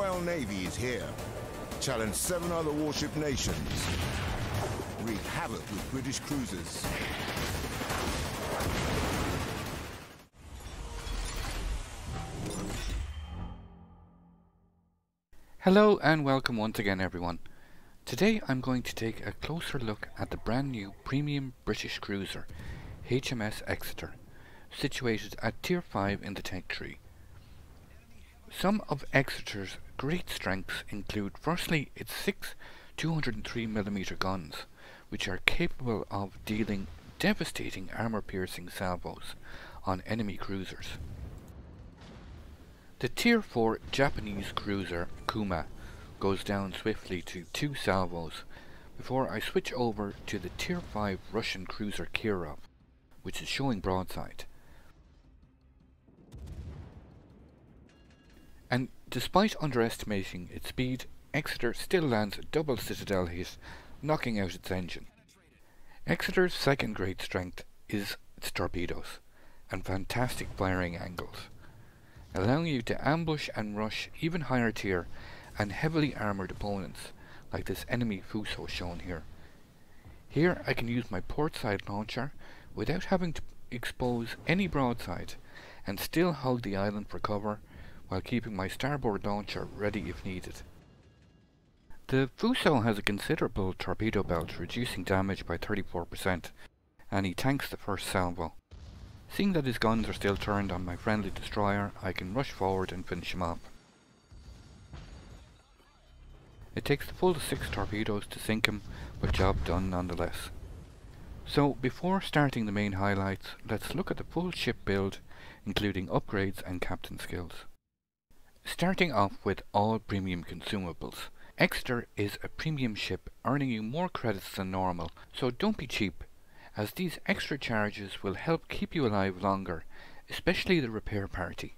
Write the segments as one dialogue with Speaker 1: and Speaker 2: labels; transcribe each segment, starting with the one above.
Speaker 1: Royal Navy is here. Challenge 7 other warship nations. Wreak havoc with British cruisers.
Speaker 2: Hello and welcome once again everyone. Today I'm going to take a closer look at the brand new premium British cruiser HMS Exeter, situated at Tier 5 in the Tech Tree. Some of Exeter's great strengths include firstly its 6 203mm guns, which are capable of dealing devastating armour-piercing salvos on enemy cruisers. The Tier 4 Japanese cruiser Kuma goes down swiftly to 2 salvos before I switch over to the Tier 5 Russian cruiser Kirov, which is showing broadside. And despite underestimating its speed, Exeter still lands a double citadel hit, knocking out its engine. Exeter's second great strength is its torpedoes and fantastic firing angles, allowing you to ambush and rush even higher tier and heavily armoured opponents like this enemy Fuso shown here. Here I can use my port side launcher without having to expose any broadside and still hug the island for cover while keeping my starboard launcher ready if needed. The Fuso has a considerable torpedo belt, reducing damage by 34%, and he tanks the first salvo. Seeing that his guns are still turned on my friendly destroyer, I can rush forward and finish him off. It takes the full 6 torpedoes to sink him, but job done nonetheless. So before starting the main highlights, let's look at the full ship build, including upgrades and captain skills. Starting off with all premium consumables. Exeter is a premium ship earning you more credits than normal, so don't be cheap, as these extra charges will help keep you alive longer, especially the repair party.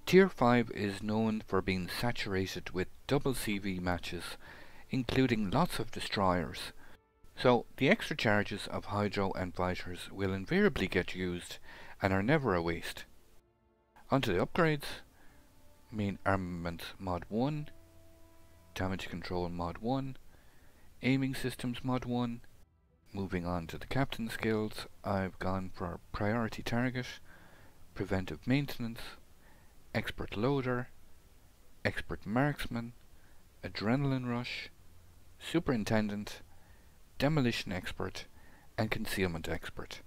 Speaker 2: Tier 5 is known for being saturated with double CV matches, including lots of destroyers, so the extra charges of hydro and fighters will invariably get used and are never a waste. Onto the upgrades. Main armament mod 1, damage control mod 1, aiming systems mod 1. Moving on to the captain skills, I've gone for priority target, preventive maintenance, expert loader, expert marksman, adrenaline rush, superintendent, demolition expert and concealment expert,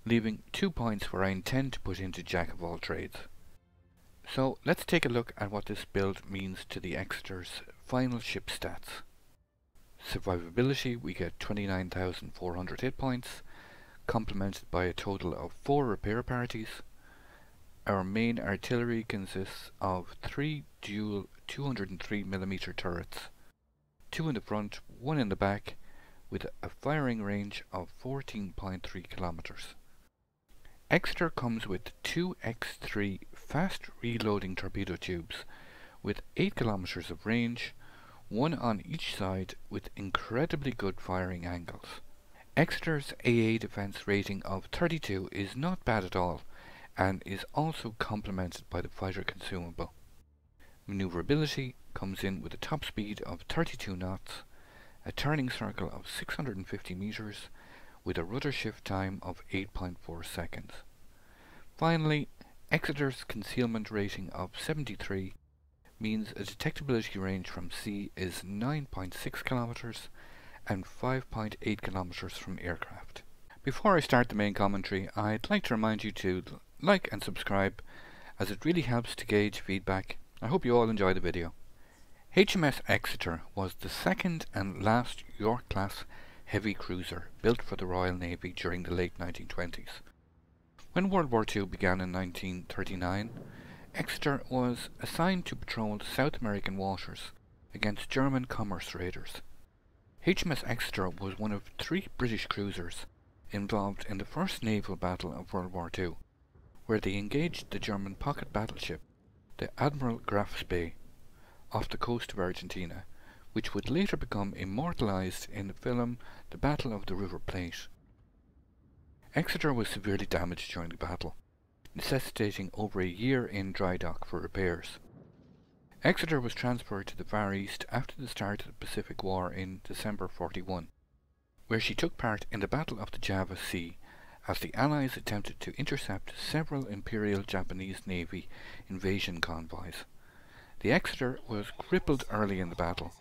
Speaker 2: leaving 2 points where I intend to put into jack of all trades. So let's take a look at what this build means to the Exeter's final ship stats. Survivability, we get 29,400 hit points, complemented by a total of 4 repair parties. Our main artillery consists of 3 dual 203mm turrets, 2 in the front, 1 in the back, with a firing range of 14.3 kilometers. Exeter comes with 2 X3 fast reloading torpedo tubes with 8 kilometers of range, 1 on each side with incredibly good firing angles. Exeter's AA defense rating of 32 is not bad at all, and is also complemented by the fighter consumable. Maneuverability comes in with a top speed of 32 knots, a turning circle of 650 meters, with a rudder shift time of 8.4 seconds. Finally, Exeter's concealment rating of 73 means a detectability range from sea is 9.6 kilometers and 5.8 kilometers from aircraft. Before I start the main commentary, I'd like to remind you to like and subscribe, as it really helps to gauge feedback. I hope you all enjoy the video. HMS Exeter was the second and last York-class heavy cruiser built for the Royal Navy during the late 1920s. When World War II began in 1939, Exeter was assigned to patrol South American waters against German commerce raiders. HMS Exeter was one of 3 British cruisers involved in the first naval battle of World War II, where they engaged the German pocket battleship, the Admiral Graf Spee, off the coast of Argentina, which would later become immortalized in the film The Battle of the River Plate. Exeter was severely damaged during the battle, necessitating over a year in dry dock for repairs. Exeter was transferred to the Far East after the start of the Pacific War in December 41, where she took part in the Battle of the Java Sea as the Allies attempted to intercept several Imperial Japanese Navy invasion convoys. The Exeter was crippled early in the battle,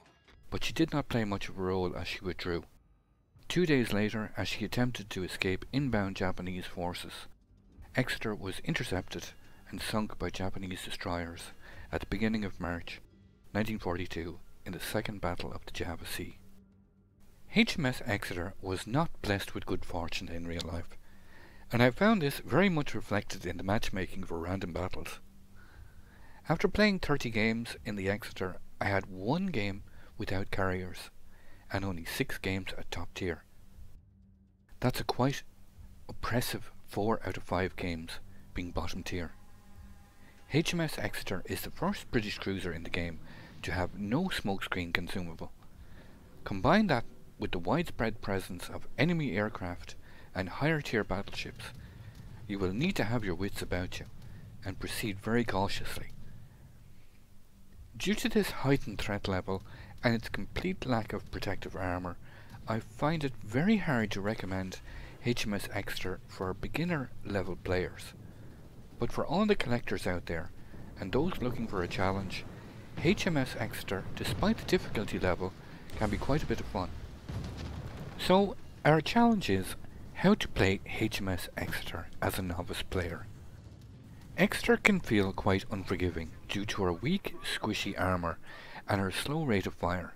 Speaker 2: but she did not play much of a role as she withdrew. 2 days later, as she attempted to escape inbound Japanese forces, Exeter was intercepted and sunk by Japanese destroyers at the beginning of March 1942 in the Second Battle of the Java Sea. HMS Exeter was not blessed with good fortune in real life, and I found this very much reflected in the matchmaking for random battles. After playing 30 games in the Exeter, I had 1 game without carriers, and only 6 games at top tier. That's a quite oppressive 4 out of 5 games being bottom tier. HMS Exeter is the first British cruiser in the game to have no smokescreen consumable. Combine that with the widespread presence of enemy aircraft and higher tier battleships, you will need to have your wits about you and proceed very cautiously. Due to this heightened threat level and its complete lack of protective armour, I find it very hard to recommend HMS Exeter for beginner level players. But for all the collectors out there and those looking for a challenge, HMS Exeter, despite the difficulty level, can be quite a bit of fun. So our challenge is how to play HMS Exeter as a novice player. Exeter can feel quite unforgiving due to her weak, squishy armour and her slow rate of fire.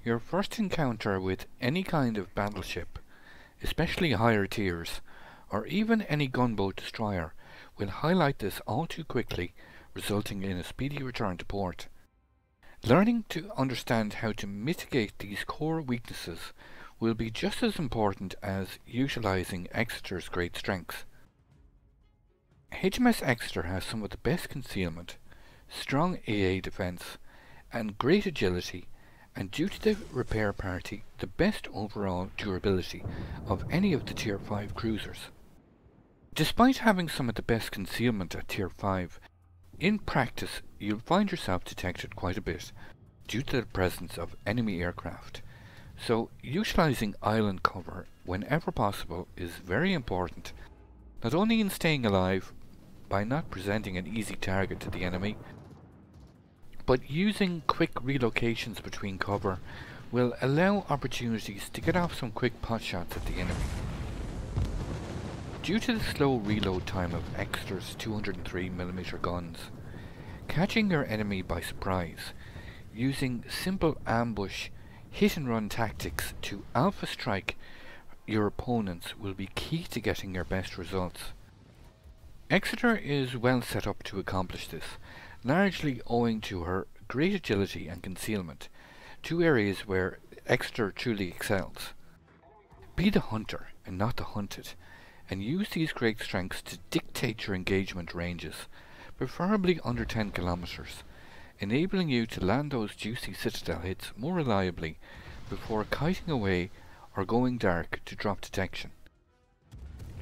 Speaker 2: Your first encounter with any kind of battleship, especially higher tiers, or even any gunboat destroyer, will highlight this all too quickly, resulting in a speedy return to port. Learning to understand how to mitigate these core weaknesses will be just as important as utilising Exeter's great strengths. HMS Exeter has some of the best concealment, strong AA defence, and great agility, and due to the repair party, the best overall durability of any of the Tier 5 cruisers. Despite having some of the best concealment at Tier 5, in practice you'll find yourself detected quite a bit due to the presence of enemy aircraft, so utilising island cover whenever possible is very important, not only in staying alive by not presenting an easy target to the enemy, but using quick relocations between cover will allow opportunities to get off some quick pot shots at the enemy. Due to the slow reload time of Exeter's 203mm guns, catching your enemy by surprise, using simple ambush hit and run tactics to alpha strike your opponents will be key to getting your best results. Exeter is well set up to accomplish this, largely owing to her great agility and concealment, 2 areas where Exeter truly excels. Be the hunter and not the hunted, and use these great strengths to dictate your engagement ranges, preferably under 10 kilometers, enabling you to land those juicy citadel hits more reliably before kiting away or going dark to drop detection.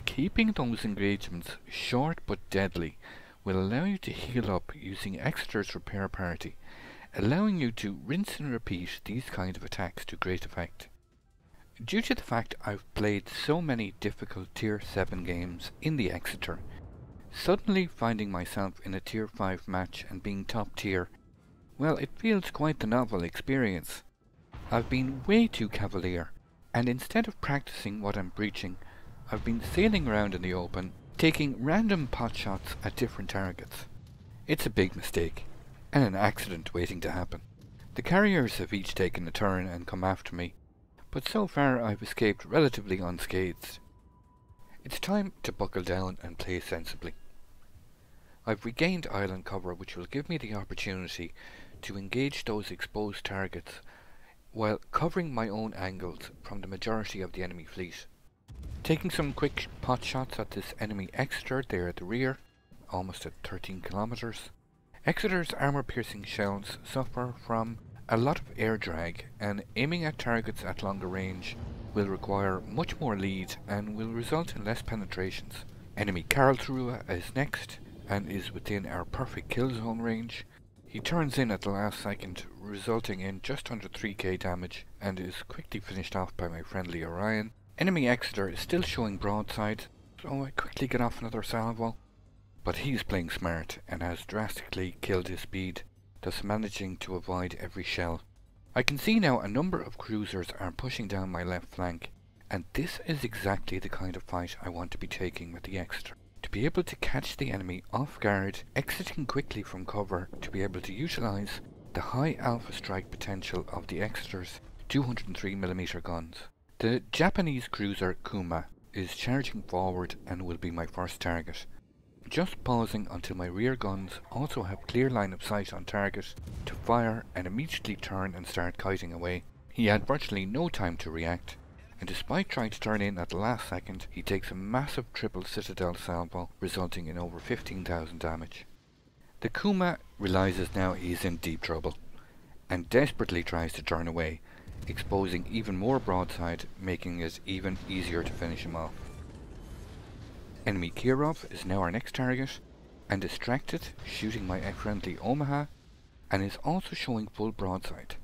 Speaker 2: Keeping those engagements short but deadly will allow you to heal up using Exeter's repair party, allowing you to rinse and repeat these kind of attacks to great effect. Due to the fact I've played so many difficult Tier 7 games in the Exeter, suddenly finding myself in a Tier 5 match and being top tier, well, it feels quite the novel experience. I've been way too cavalier, and instead of practicing what I'm preaching, I've been sailing around in the open, taking random pot shots at different targets. It's a big mistake, and an accident waiting to happen. The carriers have each taken a turn and come after me, but so far I've escaped relatively unscathed. It's time to buckle down and play sensibly. I've regained island cover, which will give me the opportunity to engage those exposed targets while covering my own angles from the majority of the enemy fleet. Taking some quick pot shots at this enemy Exeter there at the rear, almost at 13 kilometers. Exeter's armour-piercing shells suffer from a lot of air drag, and aiming at targets at longer range will require much more lead and will result in less penetrations. Enemy Karlsruhe is next and is within our perfect kill zone range. He turns in at the last second, resulting in just under 3k damage, and is quickly finished off by my friendly Orion. Enemy Exeter is still showing broadside, so I quickly get off another salvo. But he's playing smart and has drastically killed his speed, thus managing to avoid every shell. I can see now a number of cruisers are pushing down my left flank, and this is exactly the kind of fight I want to be taking with the Exeter. To be able to catch the enemy off guard, exiting quickly from cover to be able to utilise the high alpha strike potential of the Exeter's 203mm guns. The Japanese cruiser Kuma is charging forward and will be my first target. Just pausing until my rear guns also have clear line of sight on target to fire and immediately turn and start kiting away. He had virtually no time to react, and despite trying to turn in at the last second, he takes a massive triple citadel salvo, resulting in over 15,000 damage. The Kuma realises now he is in deep trouble, and desperately tries to turn away, exposing even more broadside, making it even easier to finish him off. Enemy Kirov is now our next target, and distracted, shooting my friendly Omaha, and is also showing full broadside.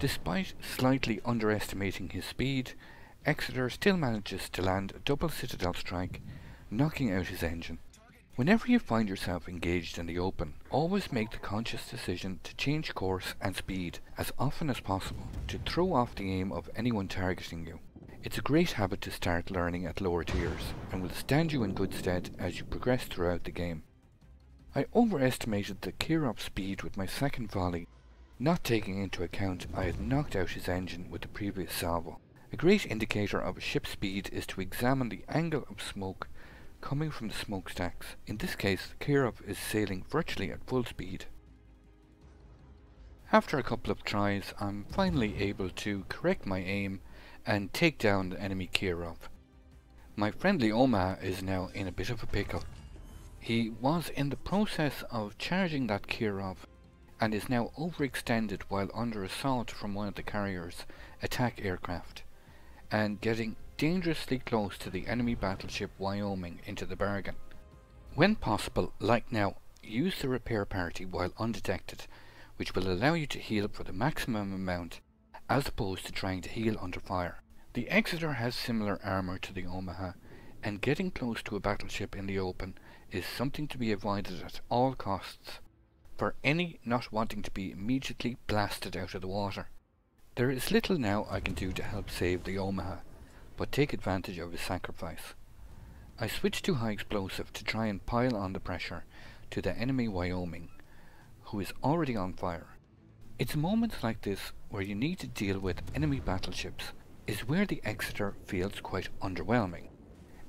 Speaker 2: Despite slightly underestimating his speed, Exeter still manages to land a double citadel strike, knocking out his engine. Whenever you find yourself engaged in the open, always make the conscious decision to change course and speed as often as possible to throw off the aim of anyone targeting you. It's a great habit to start learning at lower tiers, and will stand you in good stead as you progress throughout the game. I overestimated the Kirov speed with my second volley, not taking into account I had knocked out his engine with the previous salvo. A great indicator of a ship's speed is to examine the angle of smoke coming from the smokestacks. In this case, the Kirov is sailing virtually at full speed. After a couple of tries, I'm finally able to correct my aim and take down the enemy Kirov. My friendly Omaha is now in a bit of a pickle. He was in the process of charging that Kirov and is now overextended while under assault from one of the carrier's attack aircraft, and getting dangerously close to the enemy battleship Wyoming into the bargain. When possible, like now, use the repair party while undetected, which will allow you to heal for the maximum amount as opposed to trying to heal under fire. The Exeter has similar armour to the Omaha, and getting close to a battleship in the open is something to be avoided at all costs, for any not wanting to be immediately blasted out of the water. There is little now I can do to help save the Omaha, but take advantage of his sacrifice. I switch to high explosive to try and pile on the pressure to the enemy Wyoming, who is already on fire. It's moments like this where you need to deal with enemy battleships is where the Exeter feels quite underwhelming.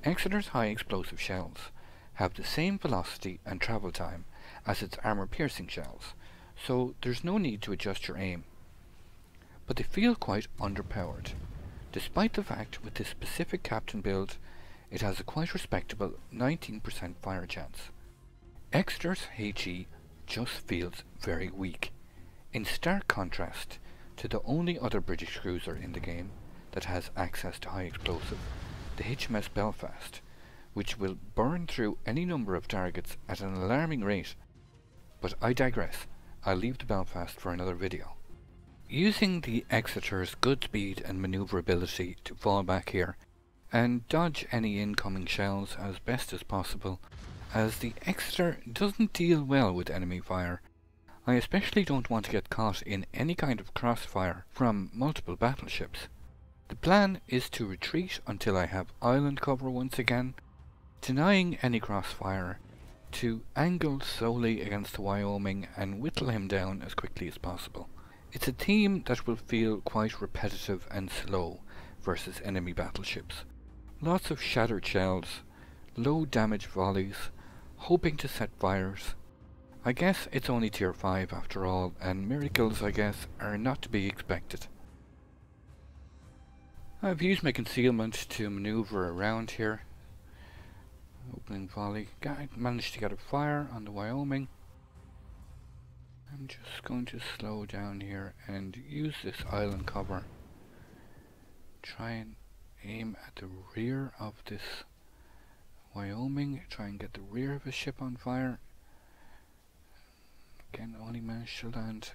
Speaker 2: Exeter's high explosive shells have the same velocity and travel time as its armor piercing shells, so there's no need to adjust your aim. But they feel quite underpowered, despite the fact with this specific captain build it has a quite respectable 19% fire chance. Exeter's HE just feels very weak, in stark contrast to the only other British cruiser in the game that has access to high explosive, the HMS Belfast, which will burn through any number of targets at an alarming rate. But I digress. I'll leave the Belfast for another video. Using the Exeter's good speed and manoeuvrability to fall back here and dodge any incoming shells as best as possible, as the Exeter doesn't deal well with enemy fire. I especially don't want to get caught in any kind of crossfire from multiple battleships. The plan is to retreat until I have island cover once again, denying any crossfire, to angle solely against the Wyoming and whittle him down as quickly as possible. It's a team that will feel quite repetitive and slow versus enemy battleships. Lots of shattered shells, low damage volleys, hoping to set fires. I guess it's only tier 5 after all, and miracles, I guess, are not to be expected. I've used my concealment to maneuver around here. Opening volley. Managed to get a fire on the Wyoming. I'm just going to slow down here and use this island cover. Try and aim at the rear of this Wyoming. Try and get the rear of a ship on fire. Again, only managed to land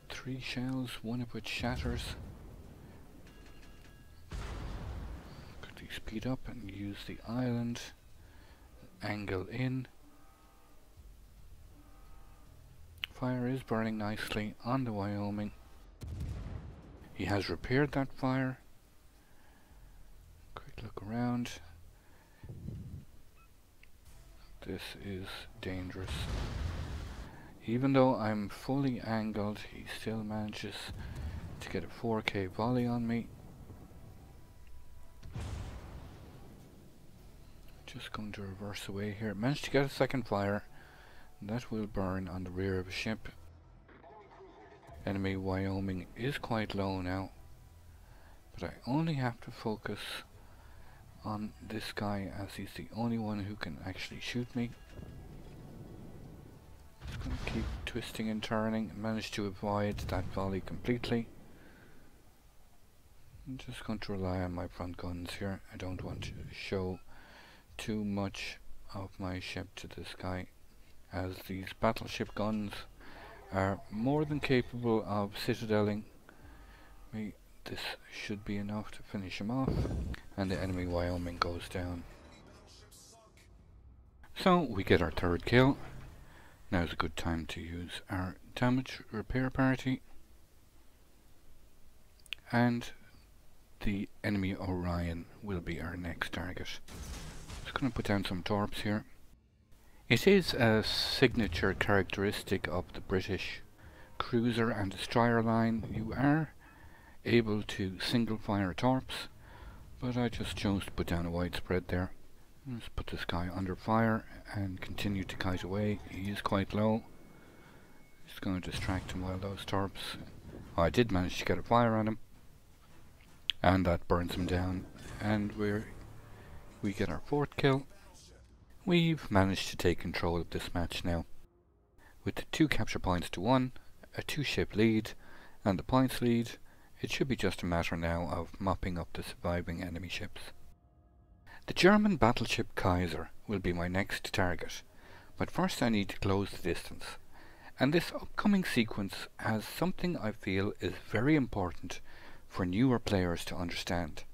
Speaker 2: 3 shells, one of which shatters. Quickly speed up and use the island. Angle in. Fire is burning nicely on the Wyoming. He has repaired that fire. Quick look around. This is dangerous. Even though I'm fully angled, he still manages to get a 4K volley on me. Just going to reverse away here. Managed to get a second fire. That will burn on the rear of a ship. Enemy Wyoming is quite low now, but I only have to focus on this guy as he's the only one who can actually shoot me. Just going to keep twisting and turning. Managed to avoid that volley completely. I'm just going to rely on my front guns here. I don't want to show too much of my ship to this guy, as these battleship guns are more than capable of citadeling me. This should be enough to finish him off, and the enemy Wyoming goes down. So we get our third kill. Now's a good time to use our damage repair party, and the enemy Orion will be our next target. Just going to put down some torps here. It is a signature characteristic of the British cruiser and destroyer line. You are able to single fire torps, but I just chose to put down a widespread there. Let's put this guy under fire and continue to kite away. He is quite low. Just going to distract him while those torps... Oh, I did manage to get a fire on him, and that burns him down, and we get our fourth kill. We've managed to take control of this match now, with 2 capture points to 1, a 2-ship lead, and the points lead. It should be just a matter now of mopping up the surviving enemy ships. The German battleship Kaiser will be my next target, but first I need to close the distance, and this upcoming sequence has something I feel is very important for newer players to understand.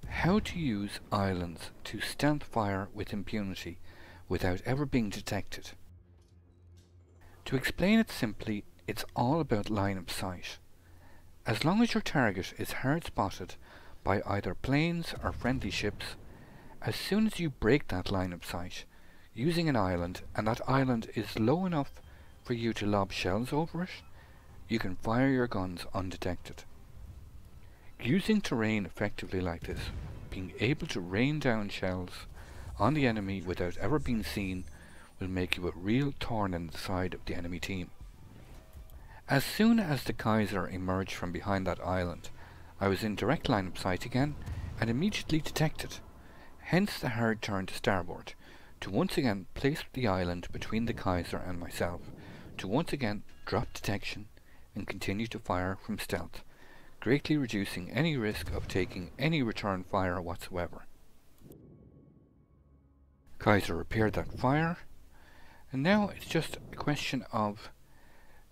Speaker 2: How to use islands to stealth fire with impunity without ever being detected. To explain it simply, it's all about line of sight. As long as your target is hard spotted by either planes or friendly ships, as soon as you break that line of sight using an island, and that island is low enough for you to lob shells over it, you can fire your guns undetected. Using terrain effectively like this, being able to rain down shells on the enemy without ever being seen, will make you a real thorn in the side of the enemy team. As soon as the Kaiser emerged from behind that island, I was in direct line of sight again and immediately detected. Hence the hard turn to starboard, to once again place the island between the Kaiser and myself, to once again drop detection and continue to fire from stealth, greatly reducing any risk of taking any return fire whatsoever. Kaiser repaired that fire, and now it's just a question of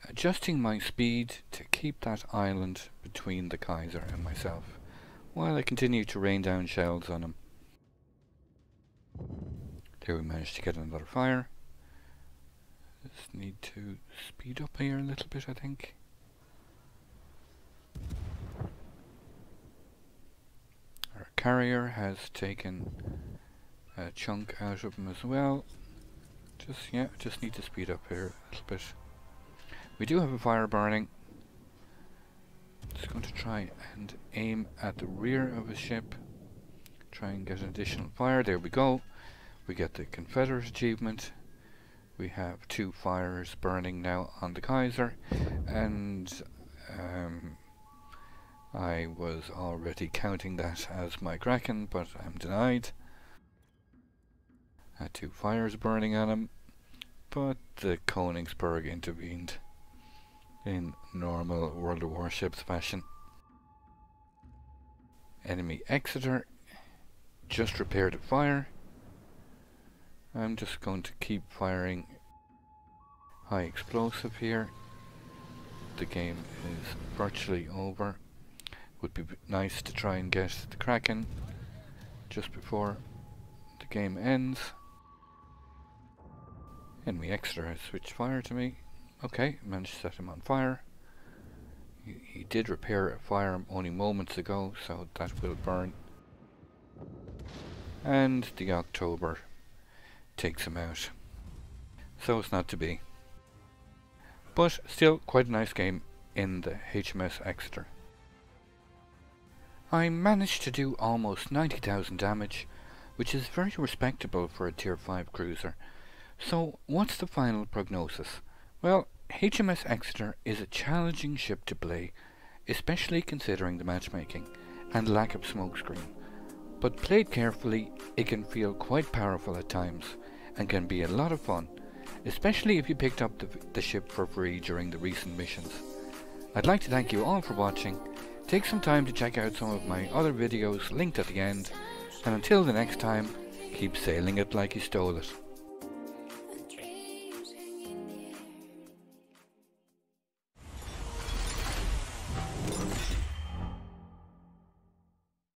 Speaker 2: adjusting my speed to keep that island between the Kaiser and myself, while I continue to rain down shells on him. There we managed to get another fire. Just need to speed up here a little bit, I think. Our carrier has taken a chunk out of him as well. Just need to speed up here a little bit. We do have a fire burning. Just going to try and aim at the rear of a ship. Try and get an additional fire. There we go. We get the Confederate achievement. We have 2 fires burning now on the Kaiser, and I was already counting that as my Kraken, but I'm denied. 2 fires burning on him, but the Königsberg intervened in normal World of Warships fashion. Enemy Exeter just repaired a fire. I'm just going to keep firing high explosive here. The game is virtually over. Would be nice to try and get the Kraken just before the game ends. Hms Exeter has switched fire to me. Okay, managed to set him on fire. He did repair a fire only moments ago, so that will burn. And the October takes him out. So it's not to be. But still quite a nice game in the HMS Exeter. I managed to do almost 90,000 damage, which is very respectable for a tier 5 cruiser. So what's the final prognosis? Well, HMS Exeter is a challenging ship to play, especially considering the matchmaking and lack of smokescreen. But played carefully, it can feel quite powerful at times and can be a lot of fun, especially if you picked up the ship for free during the recent missions. I'd like to thank you all for watching. Take some time to check out some of my other videos linked at the end, and until the next time, keep sailing it like you stole it.